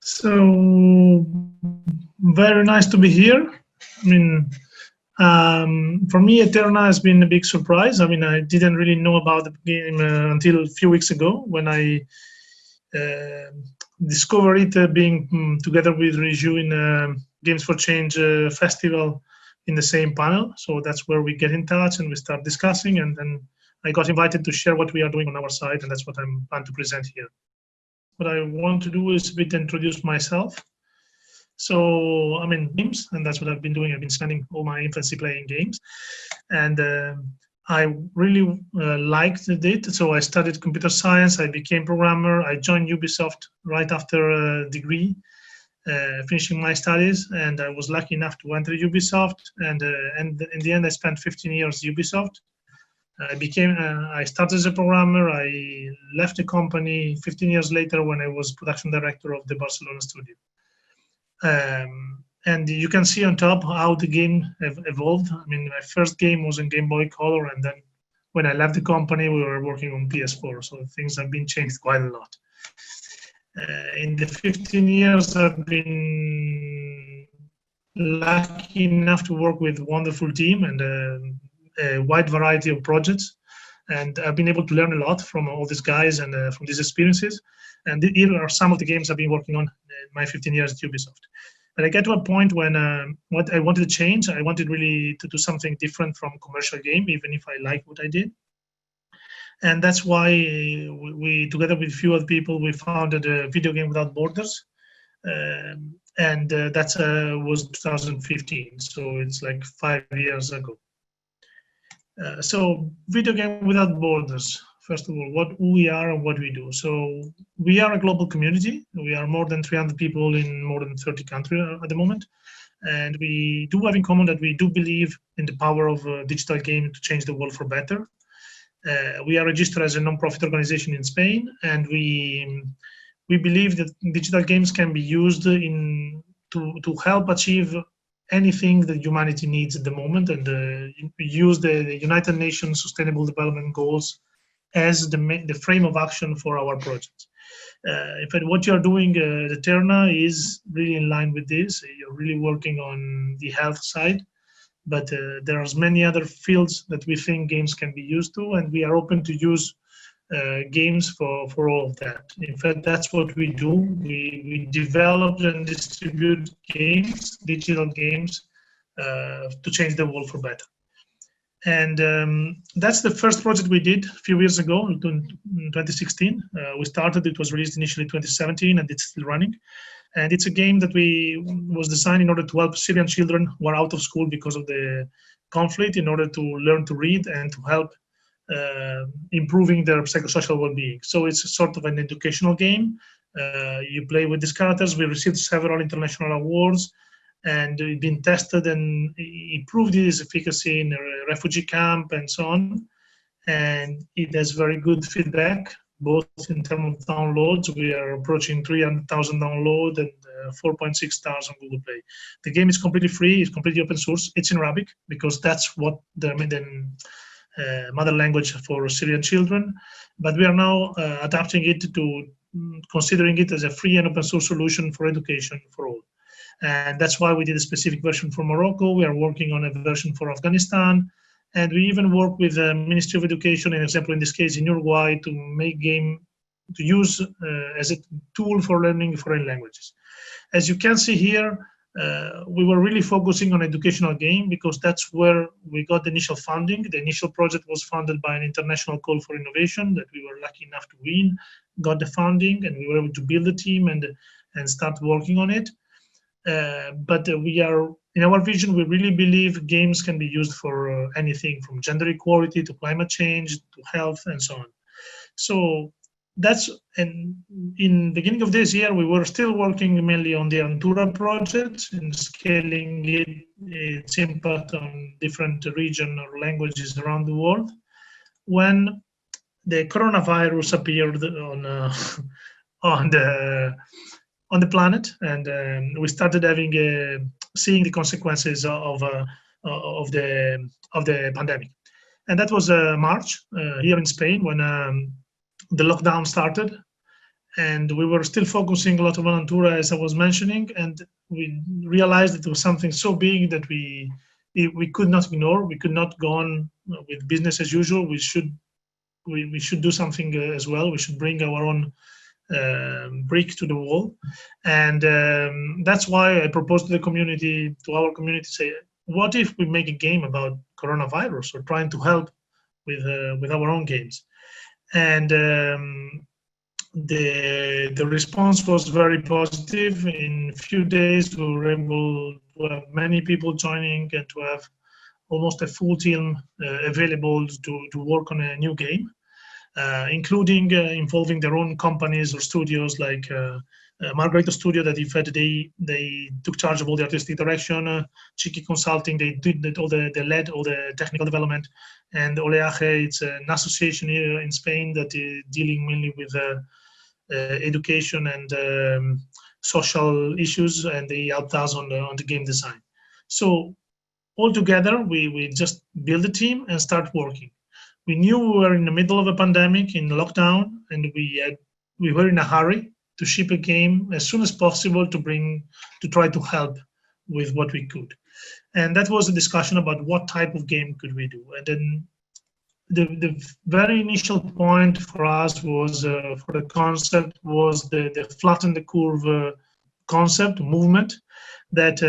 So very nice to be here. I mean, for me, Eterna has been a big surprise. I mean, I didn't really know about the game until a few weeks ago when I uh, discovered it being together with Riju in Games for Change festival in the same panel. So that's where we get in touch and we start discussing. And then I got invited to share what we are doing on our side, and that's what I'm plan to present here. What I want to do is a bit introduce myself. So I'm in games, and that's what I've been doing. I've been spending all my infancy playing games, and I really liked it. So I studied computer science. I became programmer. I joined Ubisoft right after a degree, finishing my studies, and I was lucky enough to enter Ubisoft. And in the end, I spent 15 years at Ubisoft. I started as a programmer. I left the company 15 years later when I was production director of the Barcelona studio. And you can see on top how the game evolved. I mean, my first game was in Game Boy Color, and then when I left the company, we were working on PS4. So things have been changed quite a lot. In the 15 years, I've been lucky enough to work with a wonderful team and a wide variety of projects. And I've been able to learn a lot from all these guys and from these experiences. And here are some of the games I've been working on in my 15 years at Ubisoft. But I get to a point when what I wanted to change, I wanted really to do something different from commercial game, even if I like what I did. And that's why we together with a few other people, we founded a Video Game Without Borders. And that was 2015, so it's like 5 years ago. So Video Game Without Borders, first of all, who we are and what we do. So we are a global community. We are more than 300 people in more than 30 countries at the moment. And we do have in common that we do believe in the power of a digital game to change the world for better. We are registered as a non-profit organization in Spain, and we believe that digital games can be used to help achieve anything that humanity needs at the moment, and use the United Nations Sustainable Development Goals as the frame of action for our project. In fact, what you're doing at Eterna is really in line with this. You're really working on the health side, but there are many other fields that we think games can be used to, and we are open to use games for all of that. In fact, that's what we do. We develop and distribute games, digital games, to change the world for better. And that's the first project we did a few years ago, in 2016. We started, it was released initially 2017, and it's still running. And it's a game that was designed in order to help Syrian children who are out of school because of the conflict, in order to learn to read and to help improving their psychosocial well-being. So it's a sort of an educational game. You play with these characters. We received several international awards, and it's been tested and improved its efficacy in a refugee camp and so on. And it has very good feedback, both in terms of downloads. We are approaching 300,000 downloads and 4.6 stars on Google Play. The game is completely free. It's completely open source. It's in Arabic because that's what the mother language for Syrian children. But we are now adapting it to considering it as a free and open source solution for education for all. And that's why we did a specific version for Morocco. We are working on a version for Afghanistan. And we even work with the Ministry of Education, an example in this case in Uruguay, to make game to use as a tool for learning foreign languages. As you can see here, we were really focusing on educational game because that's where we got the initial funding. The initial project was funded by an international call for innovation that we were lucky enough to win, got the funding, and we were able to build a team and start working on it. But we are, in our vision, we really believe games can be used for anything from gender equality to climate change to health and so on. So that's, and in the beginning of this year, we were still working mainly on the Antura project and scaling its impact on different regions or languages around the world. When the coronavirus appeared on the planet, and we started having seeing the consequences of the pandemic, and that was March here in Spain when the lockdown started, and we were still focusing a lot on Aventura, as I was mentioning, and we realized that it was something so big that we could not ignore. We could not go on with business as usual. We should do something as well. We should bring our own brick to the wall, and that's why I proposed to the community, to our community, say, what if we make a game about coronavirus or trying to help with our own games? And the response was very positive. In a few days, we were able to have many people joining and to have almost a full team available to work on a new game, including involving their own companies or studios, like Margarita Studio, that in fact they took charge of all the artistic direction. Chiki Consulting, they led all the technical development, and Oleaje, it's an association here in Spain that is dealing mainly with education and social issues, and they helped us on the game design. So all together, we just build a team and start working. We knew we were in the middle of a pandemic, in lockdown, and we were in a hurry to ship a game as soon as possible to try to help with what we could. And that was a discussion about what type of game could we do. And then the very initial point for us was, for the concept, was the flatten the curve concept, movement, that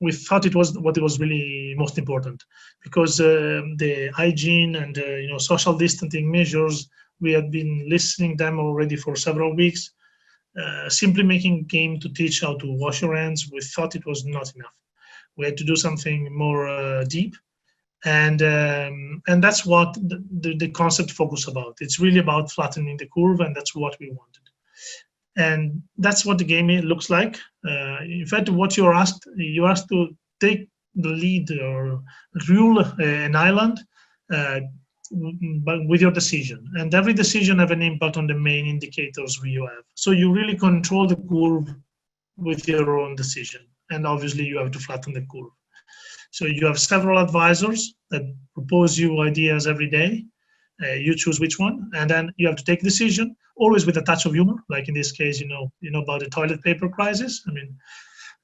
we thought it was what was really most important, because the hygiene and social distancing measures, we had been listening them already for several weeks. Simply making a game to teach how to wash your hands, we thought it was not enough. We had to do something more deep, and that's what the concept focus about. It's really about flattening the curve, and that's what we wanted. And that's what the game looks like. In fact, what you're asked to take the lead or rule an island, but with your decision. And every decision have an impact on the main indicators you have. So you really control the curve with your own decision. And obviously you have to flatten the curve. So you have several advisors that propose you ideas every day. You choose which one, and then you have to take a decision, always with a touch of humor. Like in this case, you know about the toilet paper crisis. I mean,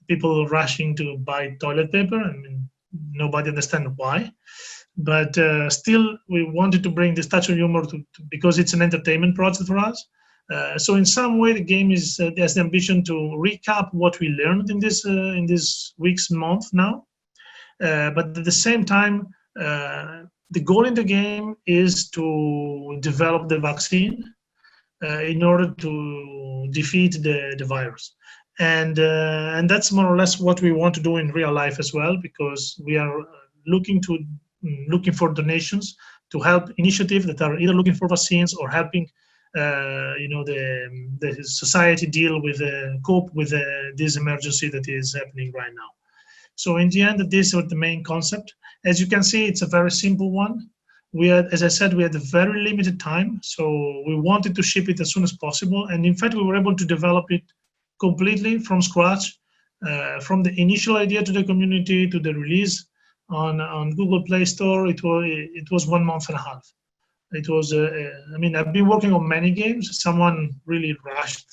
people rushing to buy toilet paper. I mean, nobody understands why, but still, we wanted to bring this touch of humor because it's an entertainment project for us. So in some way, the game has the ambition to recap what we learned in this week's month now, but at the same time. The goal in the game is to develop the vaccine in order to defeat the virus. And that's more or less what we want to do in real life as well, because we are looking for donations to help initiatives that are either looking for vaccines or helping the society deal with cope with this emergency that is happening right now. So in the end, this is the main concept. As you can see, it's a very simple one. As I said, we had a very limited time, so we wanted to ship it as soon as possible. And in fact, we were able to develop it completely from scratch, from the initial idea to the community to the release on Google Play Store. It was 1 month and a half. It was, I've been working on many games. Someone really rushed.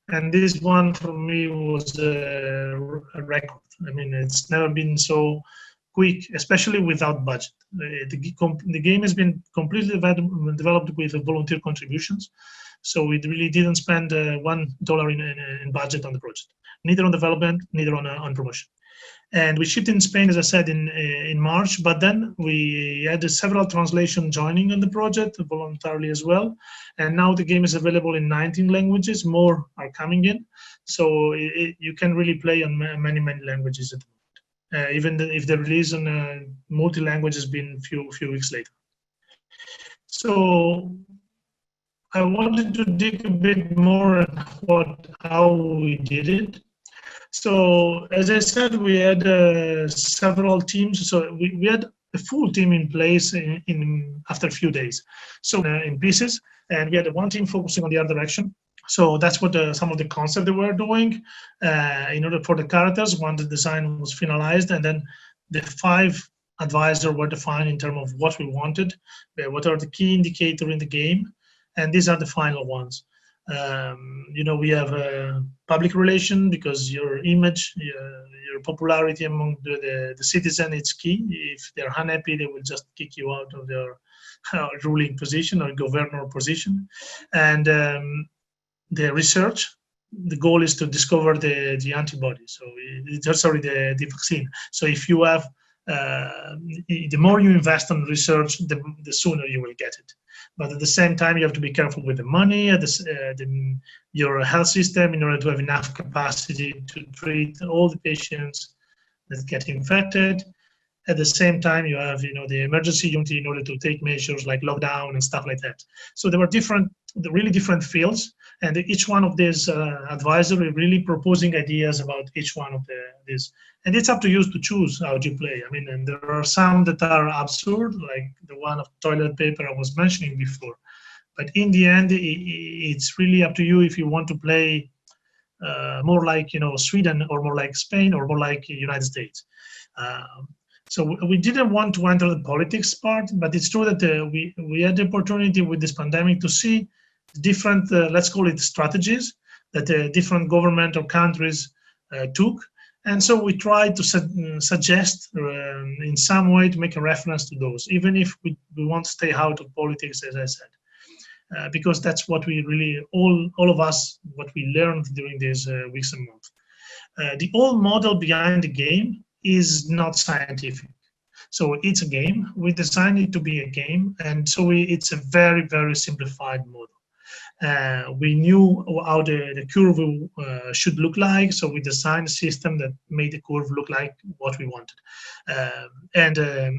And this one for me was a record. I mean, it's never been so quick, especially without budget. The game has been completely developed with volunteer contributions. So we really didn't spend $1 in budget on the project, neither on development, neither on promotion. And we shipped in Spain, as I said, in March, but then we had several translations joining on the project voluntarily as well. And now the game is available in 19 languages, more are coming in. So you can really play on many, many languages at the moment, even if the release on multi-language has been a few weeks later. So I wanted to dig a bit more on how we did it. So as I said, we had several teams. So we had a full team in place after a few days. So in pieces, and we had one team focusing on the art direction. So that's what some of the concept they were doing in order for the characters. When the design was finalized, and then the 5 advisors were defined in terms of what we wanted, what are the key indicators in the game, and these are the final ones. We have public relation, because your image, your popularity among the citizen, it's key. If they're unhappy, they will just kick you out of their ruling position or governor position. And the research, the goal is to discover the antibody. So the vaccine. So if you have, the more you invest on research, the sooner you will get it. But at the same time, you have to be careful with the money, your health system, in order to have enough capacity to treat all the patients that get infected. At the same time, you have, the emergency unit in order to take measures like lockdown and stuff like that. So there were really different fields, and each one of these advisory really proposing ideas about each one of these. And it's up to you to choose how you play. I mean, and there are some that are absurd, like the one of toilet paper I was mentioning before. But in the end, it's really up to you if you want to play more like, Sweden, or more like Spain, or more like the United States. So we didn't want to enter the politics part, but it's true that we had the opportunity with this pandemic to see different, let's call it, strategies that different government or countries took. And so we tried to suggest in some way to make a reference to those, even if we want to stay out of politics, as I said, because that's what we really, all of us, what we learned during these weeks and months. The whole model behind the game is not scientific. So it's a game. We designed it to be a game, and so it's a very, very simplified model. We knew how the curve should look like, so we designed a system that made the curve look like what we wanted.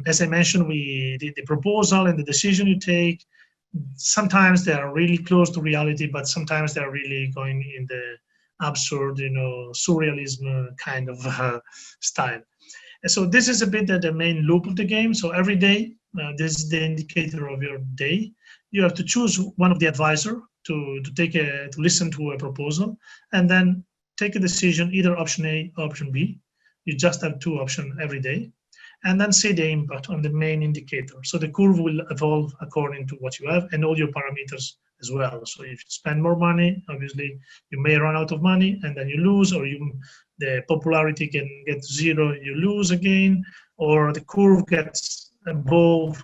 As I mentioned, the proposal and the decision you take, sometimes they are really close to reality, but sometimes they are really going in the absurd, surrealism kind of style. And so this is a bit the main loop of the game. So every day, this is the indicator of your day. You have to choose one of the advisor to listen to a proposal, and then take a decision, either option A or option B. You just have two options every day, and then see the impact on the main indicator. So the curve will evolve according to what you have and all your parameters as well. So if you spend more money, obviously you may run out of money and then you lose, or the popularity can get zero, you lose again, or the curve gets above,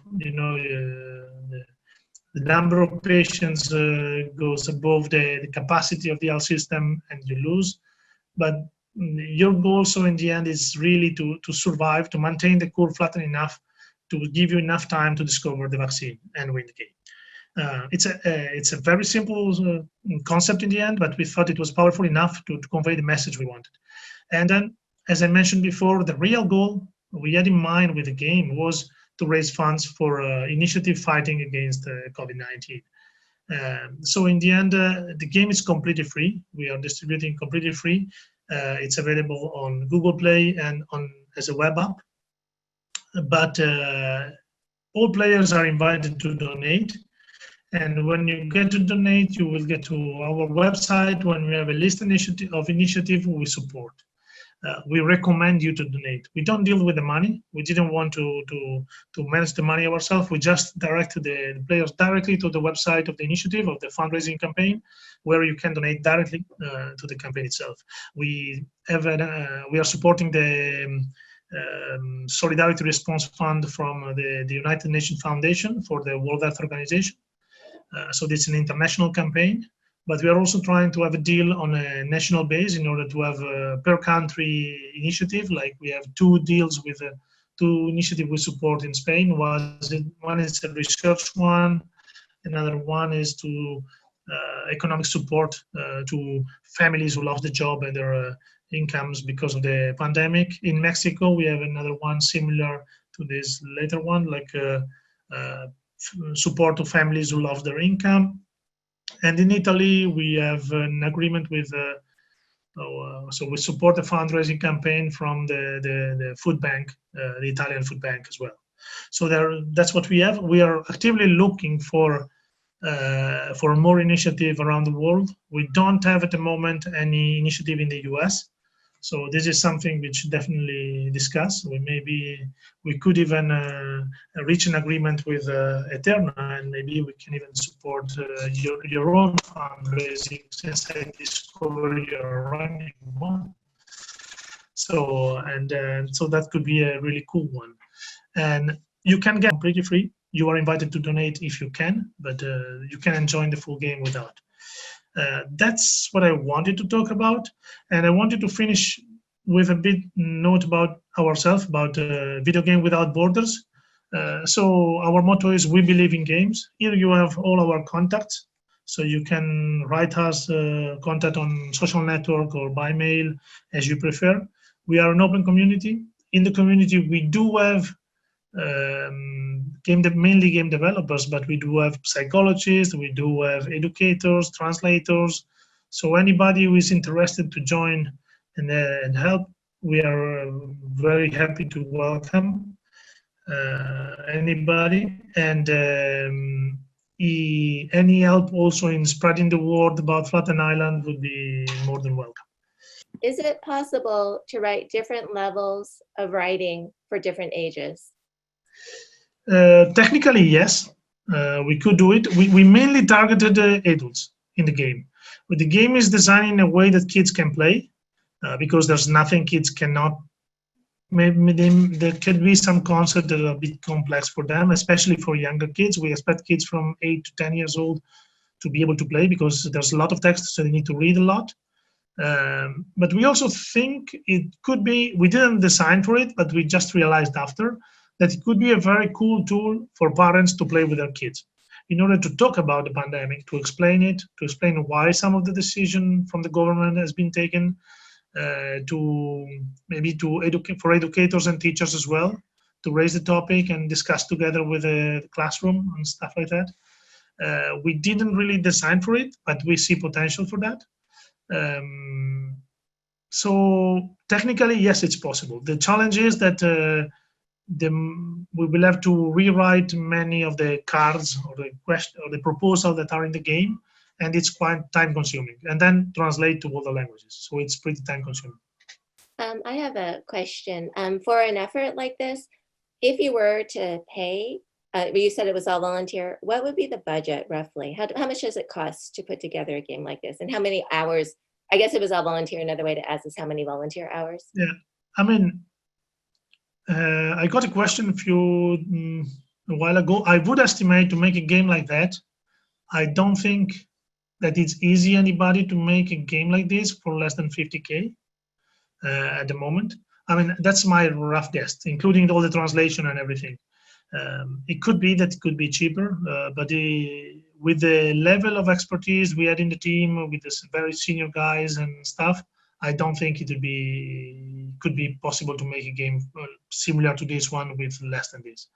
the number of patients goes above the capacity of the health system and you lose. But your goal, so in the end, is really to survive, to maintain the curve flatten enough to give you enough time to discover the vaccine and win the game. It's a very simple concept in the end, but we thought it was powerful enough to convey the message we wanted. And then, as I mentioned before, the real goal we had in mind with the game was to raise funds for initiative fighting against COVID-19. So in the end, the game is completely free. We are distributing completely free. It's available on Google Play and as a web app. But all players are invited to donate. And when you get to donate, you will get to our website when we have a list of initiative we support. We recommend you to donate. We don't deal with the money. We didn't want to manage the money ourselves. We just directed the players directly to the website of the initiative, of the fundraising campaign, where you can donate directly to the campaign itself. We are supporting the Solidarity Response Fund from the United Nations Foundation for the World Health Organization. So this is an international campaign. But we are also trying to have a deal on a national base in order to have a per country initiative. Like we have two deals with two initiatives we support in Spain. One is a research one. Another one is to economic support to families who lost the job and their incomes because of the pandemic. In Mexico, we have another one similar to this later one, like support to families who lost their income. And in Italy, we have an agreement with, so we support the fundraising campaign from the food bank, the Italian food bank as well. So that's what we have. We are actively looking for more initiative around the world. We don't have at the moment any initiative in the US. So this is something which definitely discuss. We could even reach an agreement with Eterna, and maybe we can even support your own fundraising since I discovered you're running one. So so that could be a really cool one. And you can get completely free. You are invited to donate if you can, but you can enjoy the full game without. That's what I wanted to talk about, and I wanted to finish with a bit note about ourselves, about video game without borders. So our motto is "We believe in games." Here you have all our contacts, so you can write us contact on social network or by mail as you prefer. We are an open community. In the community, we do have mainly game developers, but we do have psychologists, we do have educators, translators. So anybody who is interested to join and help, we are very happy to welcome anybody. And any help also in spreading the word about Flatten Island would be more than welcome. Is it possible to write different levels of writing for different ages? Technically, yes, we could do it. We mainly targeted adults in the game. But the game is designed in a way that kids can play because there's nothing kids cannot. Maybe there could be some concepts that are a bit complex for them, especially for younger kids. We expect kids from 8 to 10 years old to be able to play because there's a lot of text, so they need to read a lot. But we also think it could be, we didn't design for it, but we just realized after that it could be a very cool tool for parents to play with their kids in order to talk about the pandemic, to explain it, to explain why some of the decision from the government has been taken, to maybe to educate for educators and teachers as well, to raise the topic and discuss together with the classroom and stuff like that. We didn't really design for it, but we see potential for that. So technically, yes, it's possible. The challenge is that we will have to rewrite many of the cards or the question or the proposal that are in the game, and it's quite time consuming, and then translate to all the languages. So it's pretty time consuming. I have a question. For an effort like this, if you were to pay, you said it was all volunteer, what would be the budget roughly? How much does it cost to put together a game like this? And how many hours? I guess it was all volunteer. Another way to ask is how many volunteer hours? Yeah, I mean, I got a question a while ago. I would estimate to make a game like that. I don't think that it's easy anybody to make a game like this for less than 50K at the moment. I mean, that's my rough guess, including all the translation and everything. It could be that it could be cheaper, but with the level of expertise we had in the team, with this very senior guys and stuff, I don't think it could be possible to make a game similar to this one with less than this.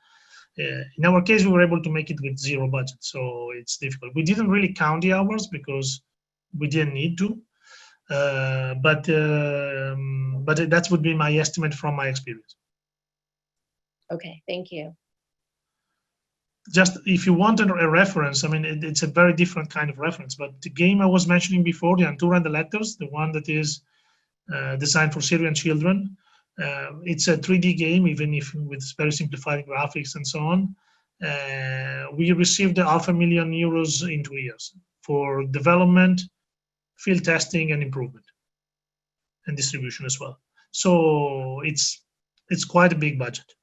In our case, we were able to make it with zero budget, so it's difficult. We didn't really count the hours because we didn't need to, but that would be my estimate from my experience. Okay, thank you. Just if you want a reference, I mean, it's a very different kind of reference, but the game I was mentioning before, the Antura and the Letters, the one that is designed for Syrian children, it's a 3D game, even if with very simplified graphics and so on. We received €500,000 in 2 years for development, field testing, and improvement, and distribution as well. So it's quite a big budget.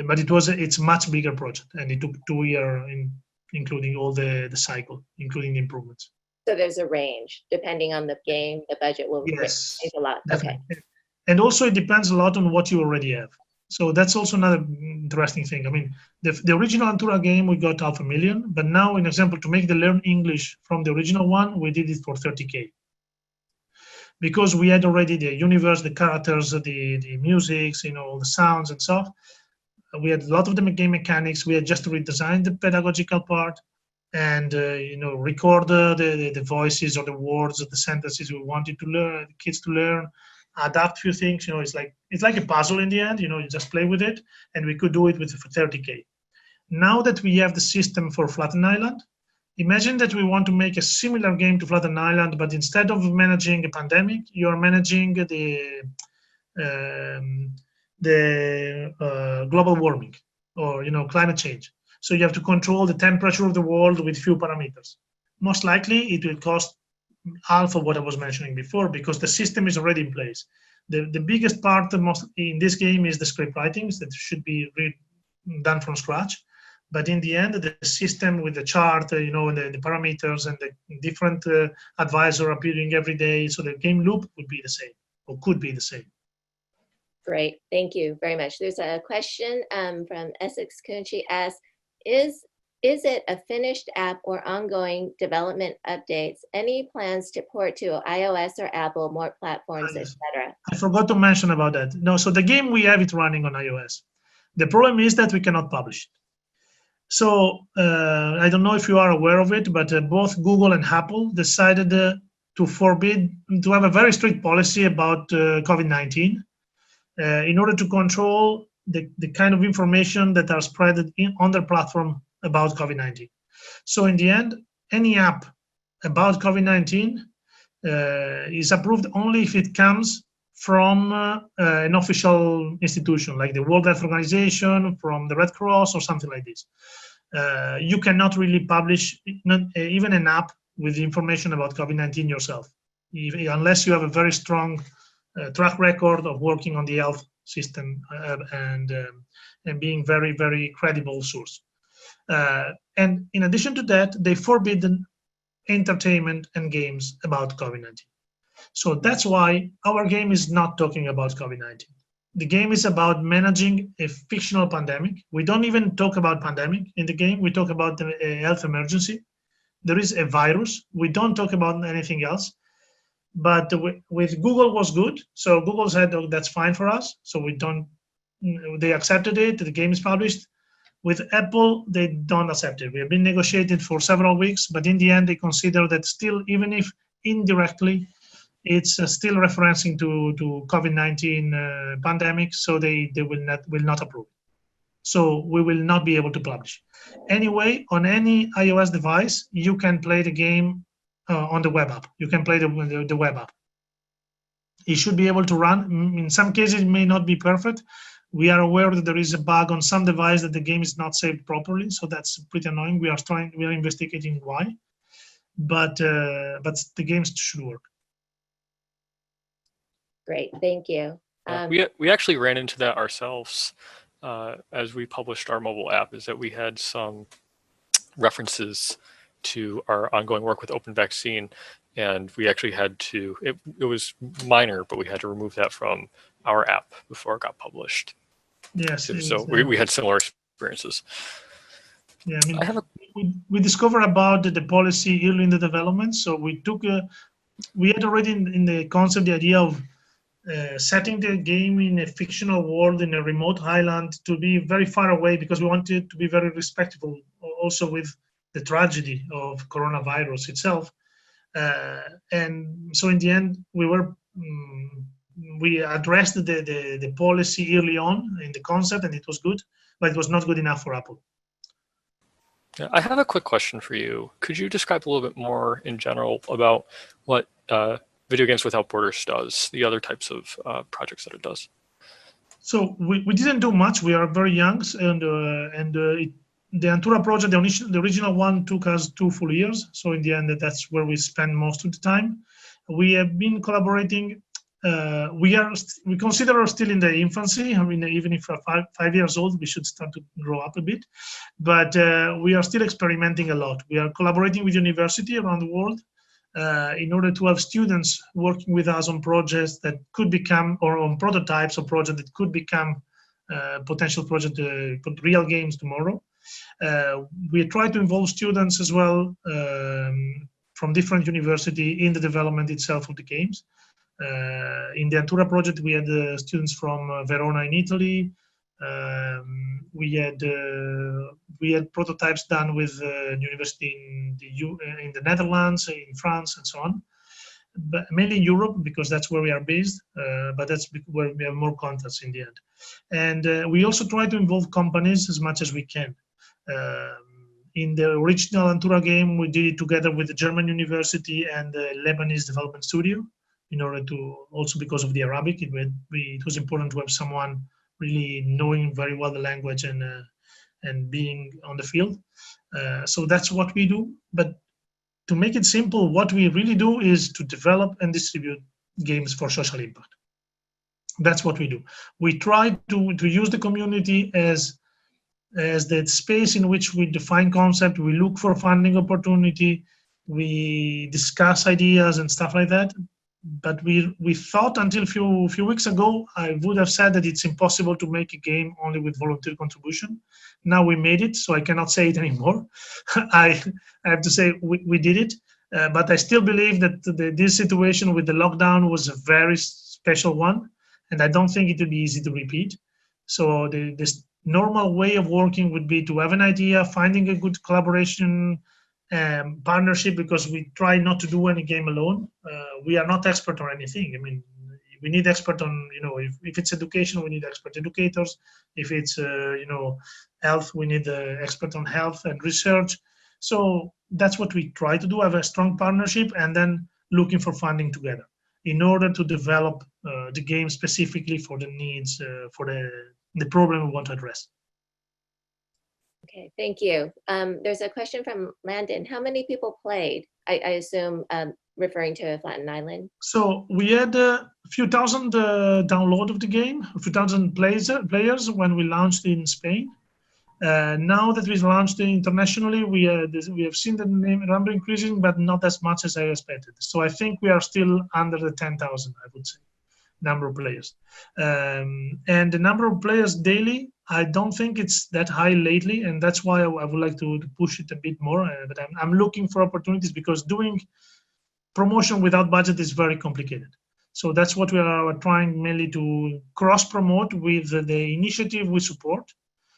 But it's a much bigger project, and it took 2 years, including all the cycle, including the improvements. So there's a range depending on the game. The budget will yes, change a lot. definitely. Okay. And also it depends a lot on what you already have. So that's also another interesting thing. I mean, the original Antura game we got $500,000, but now, in example, to make the Learn English from the original one, we did it for 30K. Because we had already the universe, the characters, the music, all the sounds and stuff. We had a lot of the game mechanics. We had just redesigned the pedagogical part and record the voices or the words or the sentences we wanted to learn, the kids to learn, adapt a few things. It's like a puzzle in the end. You just play with it, and we could do it for 30K. Now that we have the system for Flatten Island, Imagine that we want to make a similar game to Flatten Island, but instead of managing a pandemic, you're managing the global warming, or climate change. So you have to control the temperature of the world with few parameters. Most likely, it will cost half of what I was mentioning before, because the system is already in place. The biggest part in this game is the script writings that should be done from scratch. But in the end, the system with the chart, and the parameters and the different advisor appearing every day, so the game loop would be the same, or could be the same. Great, thank you very much. There's a question from Essex Kunchi asks, is it a finished app or ongoing development updates? Any plans to port to iOS or Apple, more platforms, etc.? I forgot to mention about that. No, so the game, we have it running on iOS. The problem is that we cannot publish it. So I don't know if you are aware of it, but both Google and Apple decided to have a very strict policy about COVID-19 in order to control the kind of information that are spread on their platform about COVID-19. So in the end, any app about COVID-19 is approved only if it comes from an official institution, like the World Health Organization, from the Red Cross, or something like this. You cannot really publish even an app with information about COVID-19 yourself, unless you have a very strong track record of working on the health system and being very, very credible source. And in addition to that, they forbidden entertainment and games about COVID-19. So that's why our game is not talking about COVID-19. The game is about managing a fictional pandemic. We don't even talk about pandemic in the game. We talk about a health emergency. There is a virus. We don't talk about anything else. But with Google was good. So Google said, oh, that's fine for us. So they accepted it. The game is published. With Apple, they don't accept it. We have been negotiated for several weeks, but in the end, they consider that still, even if indirectly, it's still referencing to COVID-19 pandemic, so they will not approve. So we will not be able to publish. Anyway, on any iOS device, you can play the game on the web app. You can play the web app. It should be able to run. In some cases, it may not be perfect. We are aware that there is a bug on some device that the game is not saved properly, so that's pretty annoying. We are investigating why, but the games should work. Great, thank you. We actually ran into that ourselves as we published our mobile app, is that we had some references to our ongoing work with Open Vaccine, and we actually had to, it was minor, but we had to remove that from our app before it got published. Yes. So we had similar experiences. Yeah, I mean, we discovered about the policy early in the development, so we had already in the concept the idea of setting the game in a fictional world in a remote island to be very far away, because we wanted to be very respectful also with the tragedy of coronavirus itself. And so in the end, we addressed the policy early on in the concept, and it was good, but it was not good enough for Apple. Yeah, I have a quick question for you. Could you describe a little bit more in general about what Video Games Without Borders does, the other types of projects that it does? So we didn't do much. We are very young, and the Eterna project, the original one, took us 2 full years. So in the end, that's where we spend most of the time. We have been collaborating. We consider ourselves still in the infancy. I mean, even if we're 5 years old, we should start to grow up a bit. But we are still experimenting a lot. We are collaborating with university around the world in order to have students working with us on projects that could become, or on prototypes of projects that could become potential project, real games tomorrow. We try to involve students as well from different university in the development itself of the games. In the Eterna project, we had students from Verona in Italy. We had prototypes done with university in the Netherlands, in France, and so on. But mainly in Europe, because that's where we are based. But that's where we have more contacts in the end. And we also try to involve companies as much as we can. in the original Antura game, we did it together with the German university and the Lebanese development studio, in order to, also because of the Arabic, it was important to have someone really knowing very well the language and being on the field. So that's what we do. But to make it simple, what we really do is to develop and distribute games for social impact. That's what we do. We try to use the community as the space in which we define concept, we look for funding opportunity, we discuss ideas and stuff like that. But we thought until a few weeks ago, I would have said that it's impossible to make a game only with volunteer contribution. Now we made it, so I cannot say it anymore. I have to say we did it, but I still believe that this situation with the lockdown was a very special one, and I don't think it will be easy to repeat. So this normal way of working would be to have an idea, finding a good collaboration, partnership, because we try not to do any game alone. We are not expert on anything. I mean, we need expert on, if it's education, we need expert educators. If it's, health, we need expert on health and research. So that's what we try to do, have a strong partnership, and then looking for funding together in order to develop the game specifically for the needs, for the problem we want to address. Okay, thank you. There's a question from Landon. How many people played? I assume referring to Flatten Island. So we had a few thousand download of the game, a few thousand players when we launched in Spain. Now that we've launched internationally, we have seen the number increasing, but not as much as I expected. So I think we are still under the 10,000, I would say, number of players. And the number of players daily, I don't think it's that high lately, and that's why I would like to push it a bit more. But I'm looking for opportunities, because doing promotion without budget is very complicated. So that's what we are trying mainly to cross-promote with the initiative we support.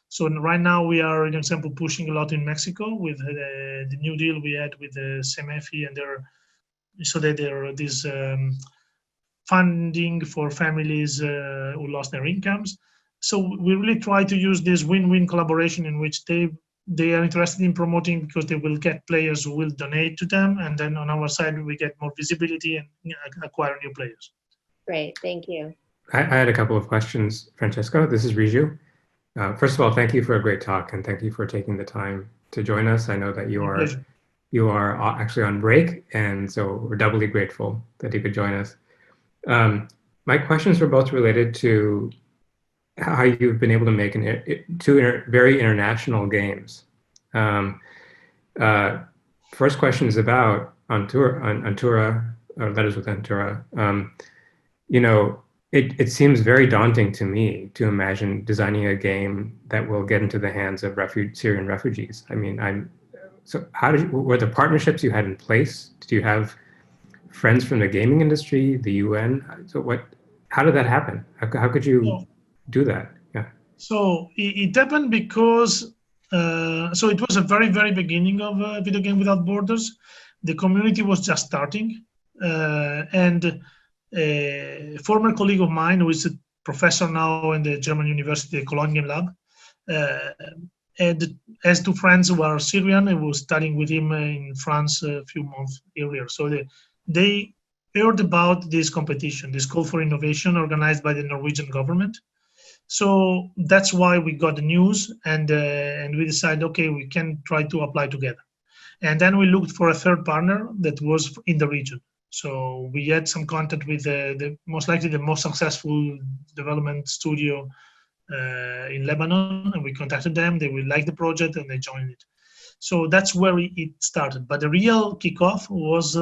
So right now we are, in example, pushing a lot in Mexico with the new deal we had with the CEMEFI, and there are this funding for families who lost their incomes. So we really try to use this win-win collaboration in which they are interested in promoting, because they will get players who will donate to them, and then on our side we get more visibility and acquire new players. Great, thank you. I had a couple of questions, Francesco. This is Riju. First of all, thank you for a great talk, and thank you for taking the time to join us. I know that you are actually on break, and so we're doubly grateful that you could join us. My questions were both related to how you've been able to make two very international games. First question is about Antura, or Letters with Antura. It seems very daunting to me to imagine designing a game that will get into the hands of Syrian refugees. I mean, so were the partnerships you had in place? Did you have friends from the gaming industry, the UN? So how did that happen? How could you do that? Yeah. So it happened because, so it was a very, very beginning of Video Game Without Borders. The community was just starting, and a former colleague of mine, who is a professor now in the German university, Cologne Game Lab, and has two friends who are Syrian, and was studying with him in France a few months earlier. So they heard about this competition, this call for innovation organized by the Norwegian government. So that's why we got the news, and we decided, okay, we can try to apply together. And then we looked for a third partner that was in the region. So we had some contact with the most likely the most successful development studio in Lebanon, and we contacted them. They will like the project, and they joined it. So that's where it started. But the real kickoff was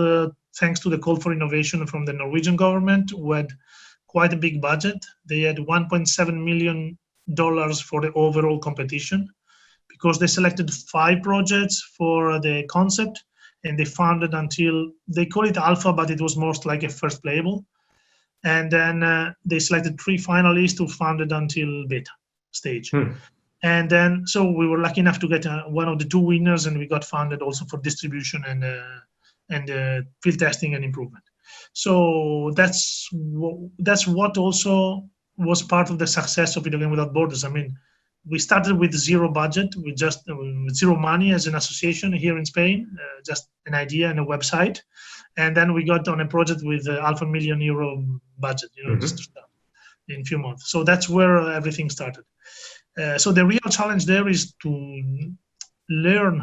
thanks to the call for innovation from the Norwegian government, who had quite a big budget. They had $1.7 million for the overall competition, because they selected 5 projects for the concept, and they funded until, they call it alpha, but it was most like a first playable. And then they selected 3 finalists who funded until beta stage. And then, so we were lucky enough to get one of the 2 winners, and we got funded also for distribution and field testing and improvement. So that's what also was part of the success of Video Game Without Borders. I mean, we started with zero budget, with just with zero money as an association here in Spain, just an idea and a website. And then we got on a project with €500,000 budget, just to start in a few months. So that's where everything started. So the real challenge there is to learn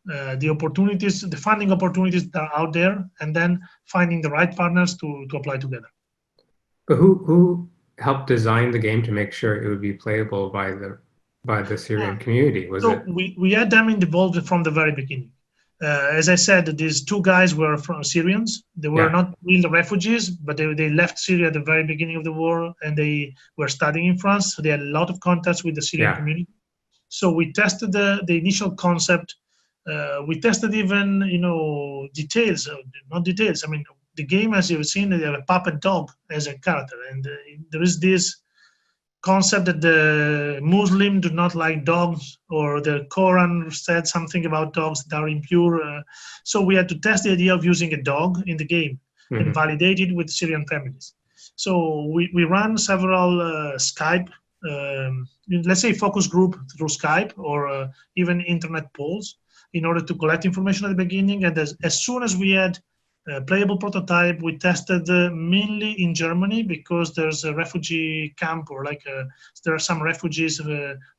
the opportunities, the funding opportunities that are out there, and then finding the right partners to apply together. But who helped design the game to make sure it would be playable by the Syrian community? We had them involved from the very beginning. As I said, these two guys were from Syrians. They were not real refugees, but they left Syria at the very beginning of the war, and they were studying in France. So they had a lot of contacts with the Syrian community. So we tested the initial concept. We tested even, details, not details. I mean, the game, as you've seen, they have a puppet dog as a character. And there is this concept that the Muslim do not like dogs, or the Quran said something about dogs that are impure. So we had to test the idea of using a dog in the game and validate it with Syrian families. So we ran several Skype, let's say focus group through Skype, or even internet polls, in order to collect information at the beginning. And as soon as we had a playable prototype, we tested mainly in Germany, because there's a refugee camp, or there are some refugees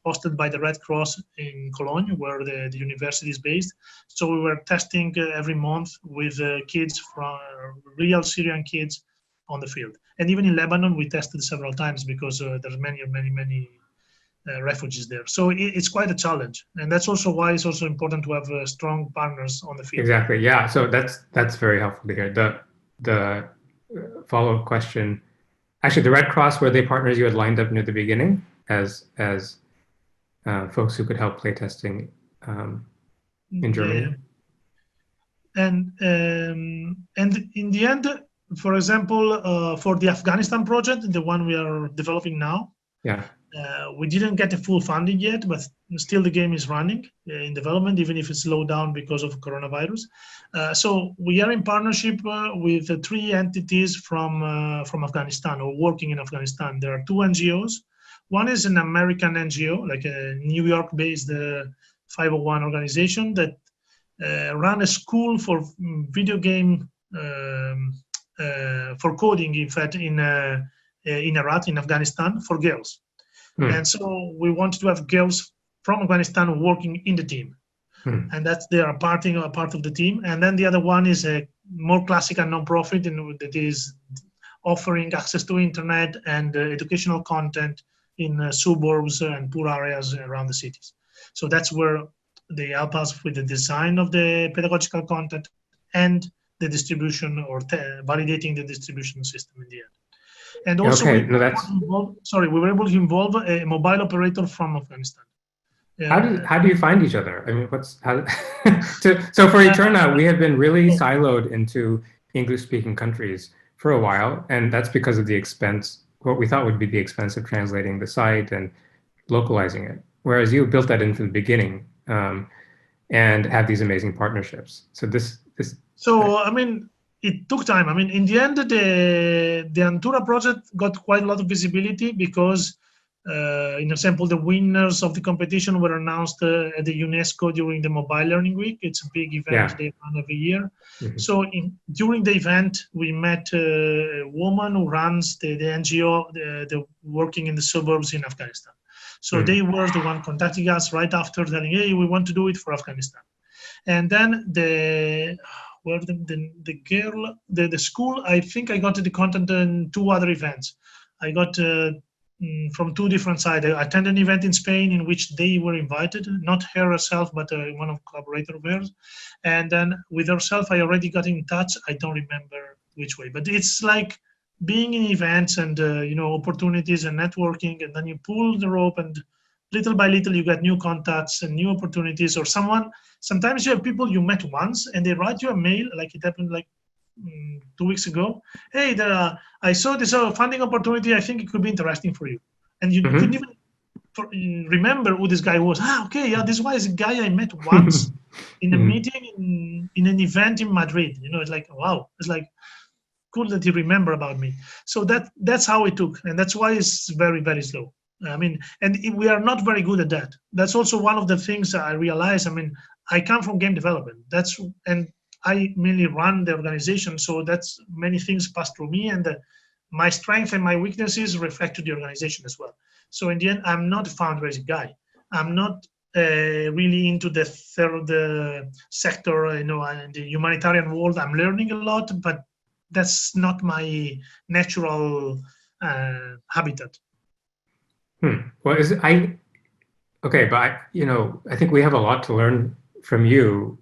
hosted by the Red Cross in Cologne, where the university is based. So we were testing every month with kids, from real Syrian kids on the field. And even in Lebanon, we tested several times, because there's many refugees there. So it's quite a challenge, and that's also why it's also important to have strong partners on the field. Exactly. Yeah. So that's very helpful to hear. The follow-up question. Actually, the Red Cross, were they partners you had lined up near the beginning as folks who could help playtesting in Germany? Yeah. And in the end, for example, for the Afghanistan project, the one we are developing now, we didn't get the full funding yet, but still the game is running in development, even if it's slowed down because of coronavirus. So we are in partnership with 3 entities from Afghanistan, or working in Afghanistan. There are 2 NGOs. One is an American NGO, like a New York-based 501 organization that ran a school for video game, for coding, in fact, in Herat, in Afghanistan, for girls. And so we wanted to have girls from Afghanistan working in the team. And they are part of the team. And then the other one is a more classical non-profit, that is offering access to internet and educational content in suburbs and poor areas around the cities. So that's where they help us with the design of the pedagogical content and the distribution, or validating the distribution system in the end. And also, we were able to involve a mobile operator from Afghanistan. How do you find each other? I mean, so for Eterna, we have been really siloed into English-speaking countries for a while, and that's because of the expense, what we thought would be the expense of translating the site and localizing it. Whereas you built that in from the beginning, and have these amazing partnerships. So I mean, it took time. I mean, in the end, the Antura project got quite a lot of visibility, because, in example, the winners of the competition were announced at the UNESCO during the Mobile Learning Week. It's a big event they run every year. So during the event, we met a woman who runs the NGO, the working in the suburbs in Afghanistan. So they were the one contacting us right after, telling, hey, we want to do it for Afghanistan. And then the school, I think I got the content in 2 other events. I got from 2 different sides. I attended an event in Spain in which they were invited, not her herself, but one of collaborators of hers. And then with herself, I already got in touch. I don't remember which way, but it's like being in events and opportunities and networking, and then you pull the rope, and little by little you get new contacts and new opportunities. Or sometimes you have people you met once and they write you a mail, like it happened like 2 weeks ago. Hey, I saw this funding opportunity. I think it could be interesting for you. And you couldn't even remember who this guy was. This was a guy I met once in a meeting in an event in Madrid. It's like, wow. It's like, cool that you remember about me. So that's how it took, and that's why it's very, very slow. I mean, and we are not very good at that. That's also one of the things I realize. I mean, I come from game development. And I mainly run the organization, so that's many things pass through me, and my strength and my weaknesses reflect to the organization as well. So in the end, I'm not a fundraising guy. I'm not really into the third sector, and the humanitarian world. I'm learning a lot, but that's not my natural habitat. Well, okay, but I think we have a lot to learn from you.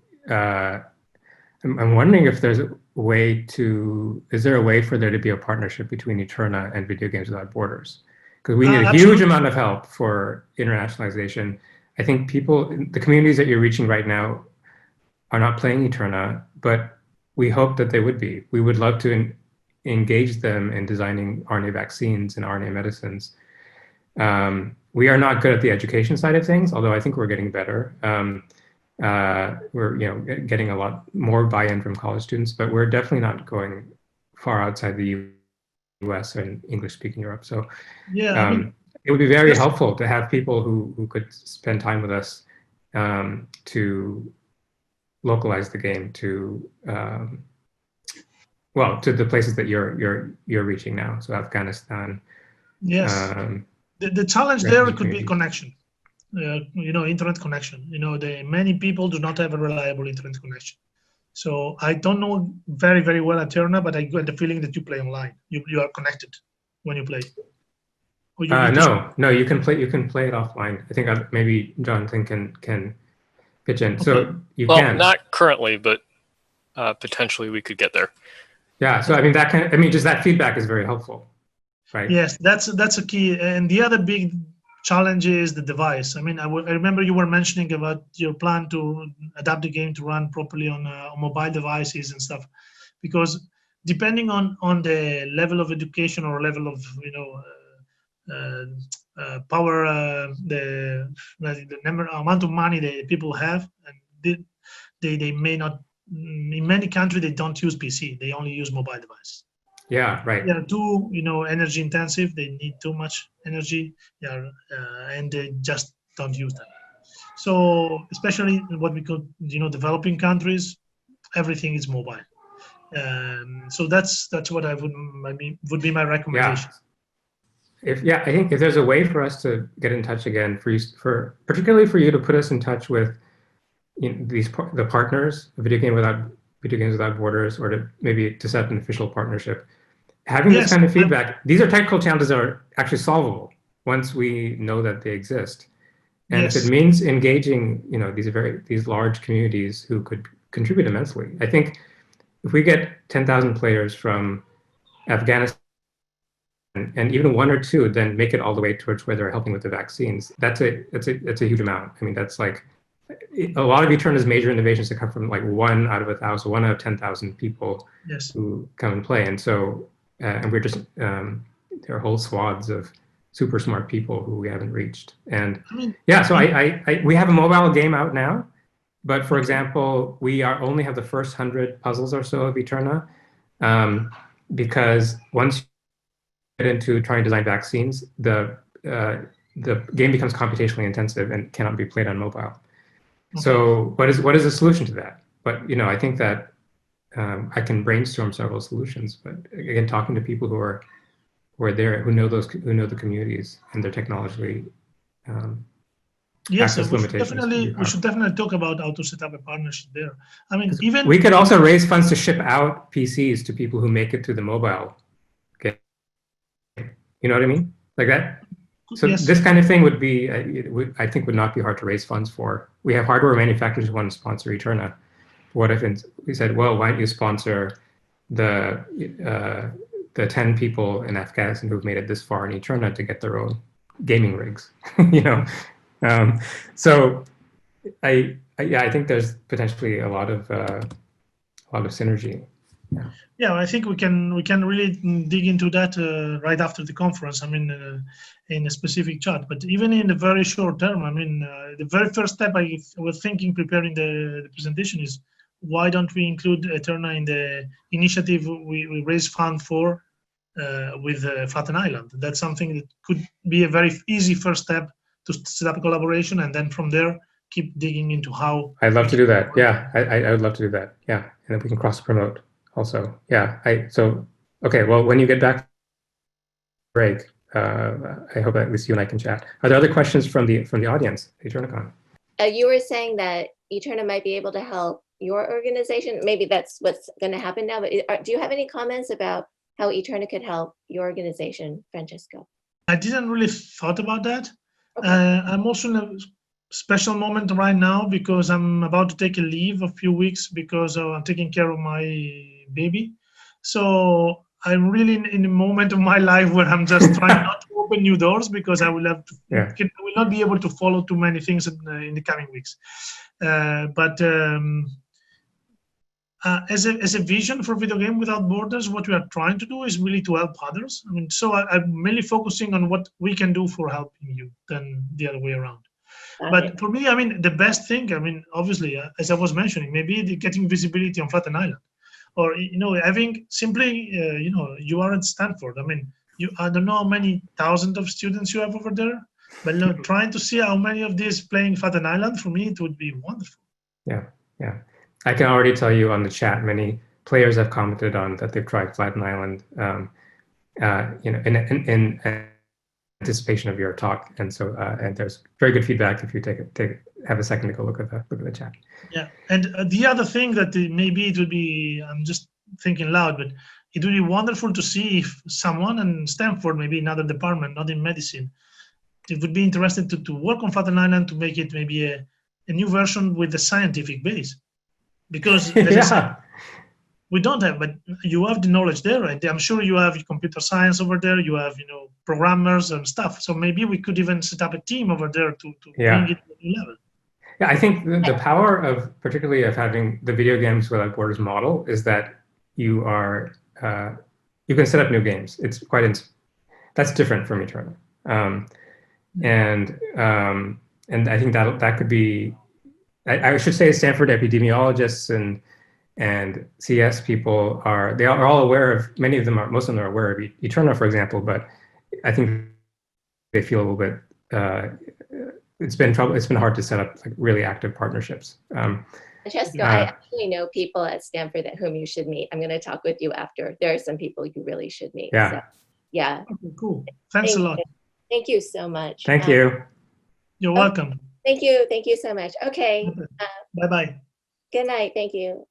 I'm wondering if there's is there a way for there to be a partnership between Eterna and Video Games Without Borders? Because we need a huge amount of help for internationalization. I think the communities that you're reaching right now are not playing Eterna, but we hope that they would be. We would love to engage them in designing RNA vaccines and RNA medicines. We are not good at the education side of things, although I think we're getting better. We're getting a lot more buy-in from college students, but we're definitely not going far outside the US and English-speaking Europe. So yeah, it would be very helpful to have people who could spend time with us to localize the game to the places that you're reaching now. So Afghanistan. Yes. The challenge there could be connection. Internet connection. Many people do not have a reliable internet connection. So I don't know very, very well Eterna, but I get the feeling that you play online. You are connected when you play. No, you can play it offline. I think maybe Jonathan can pitch in. Okay. So you can. Well, not currently, but potentially we could get there. Yeah. So I mean, just that feedback is very helpful, right? Yes, that's a key. And the other big challenge is the device. I mean, I remember you were mentioning about your plan to adapt the game to run properly on mobile devices and stuff, because depending on the level of education or level of power, the amount of money that people have, and they may not. In many countries, they don't use PC; they only use mobile devices. Yeah, right. They are too, energy intensive. They need too much energy. And they just don't use them. So, especially in what we call, developing countries, everything is mobile. So that's what would be my recommendation. Yeah. I think if there's a way for us to get in touch again, particularly for you to put us in touch with the partners, Video Games Without Borders, or maybe to set up an official partnership. Having this kind of feedback, these are technical challenges that are actually solvable once we know that they exist. And if it means engaging, these large communities who could contribute immensely. I think if we get 10,000 players from Afghanistan and even one or two, then make it all the way towards where they're helping with the vaccines. That's a huge amount. I mean, that's like a lot of Eterna's major innovations that come from like 1 out of 1,000, 1 out of 10,000 people who come and play. And so, and we're just, there are whole swaths of super smart people who we haven't reached. And so we have a mobile game out now, but for example, we only have the first 100 puzzles or so of Eterna, because once you get into trying to design vaccines, the game becomes computationally intensive and cannot be played on mobile. So what is the solution to that? But I think that I can brainstorm several solutions. But again, talking to people who are there, who know the communities and their technologically yes, we should definitely talk about how to set up a partnership there. I mean, even we could also raise funds to ship out PCs to people who make it to the mobile. Okay, you know what I mean? Like that. So this kind of thing would be, I think, would not be hard to raise funds for. We have hardware manufacturers who want to sponsor Eterna. What if we said, well, why don't you sponsor the 10 people in Afghanistan who've made it this far in Eterna to get their own gaming rigs? So I think there's potentially a lot of synergy. Yeah, I think we can really dig into that right after the conference. I mean, in a specific chat. But even in the very short term, I mean, the very first step I was thinking preparing the presentation is, why don't we include Eterna in the initiative we raise fund for with Flatten Island. That's something that could be a very easy first step to set up a collaboration, and then from there keep digging into how. I'd love to do that. Yeah, I would love to do that. Yeah, and then we can cross promote also. Yeah, okay. Well, when you get back break, I hope at least you and I can chat. Are there other questions from the audience, EternaCon? You were saying that Eterna might be able to help your organization. Maybe that's what's going to happen now. But do you have any comments about how Eterna could help your organization, Francesco? I didn't really thought about that. Okay. I'm also in a special moment right now because I'm about to take a leave a few weeks because I'm taking care of my baby. So I'm really in a moment of my life where I'm just trying not to open new doors because I will have to. Yeah. I will not be able to follow too many things in the coming weeks. As a vision for Video Game Without Borders, what we are trying to do is really to help others. I mean, so I'm mainly focusing on what we can do for helping you than the other way around. But for me, I mean, the best thing, I mean, obviously, as I was mentioning, maybe getting visibility on Flatten Island, or having simply, you are at Stanford. I mean, I don't know how many thousands of students you have over there, but trying to see how many of these playing Flatten Island, for me, it would be wonderful. Yeah, yeah. I can already tell you on the chat, many players have commented on that they've tried Flatten Island, in anticipation of your talk, and so and there's very good feedback if you have a second to go look at the chat. Yeah, and the other thing that maybe it would be, I'm just thinking loud, but it would be wonderful to see if someone in Stanford, maybe another department, not in medicine, it would be interested to work on Flatten Island to make it maybe a new version with the scientific base. Because as I said, we don't have, but you have the knowledge there, right? I'm sure you have computer science over there. You have, programmers and stuff. So maybe we could even set up a team over there to bring it to a new level. Yeah, I think the power of, particularly of having the Video Games Without Borders model is that you can set up new games. It's that's different from Eterna. And I think that could be. I should say Stanford epidemiologists and CS people are all aware of, most of them are aware of Eterna, for example, but I think they feel a little bit, it's been hard to set up really active partnerships. Francesco, I actually know people at Stanford whom you should meet. I'm going to talk with you after. There are some people you really should meet. Yeah. So, yeah. Okay, cool. Thanks a lot. Thank you so much. Thank you. You're welcome. Thank you. Thank you so much. Okay. Bye-bye. Good night. Thank you.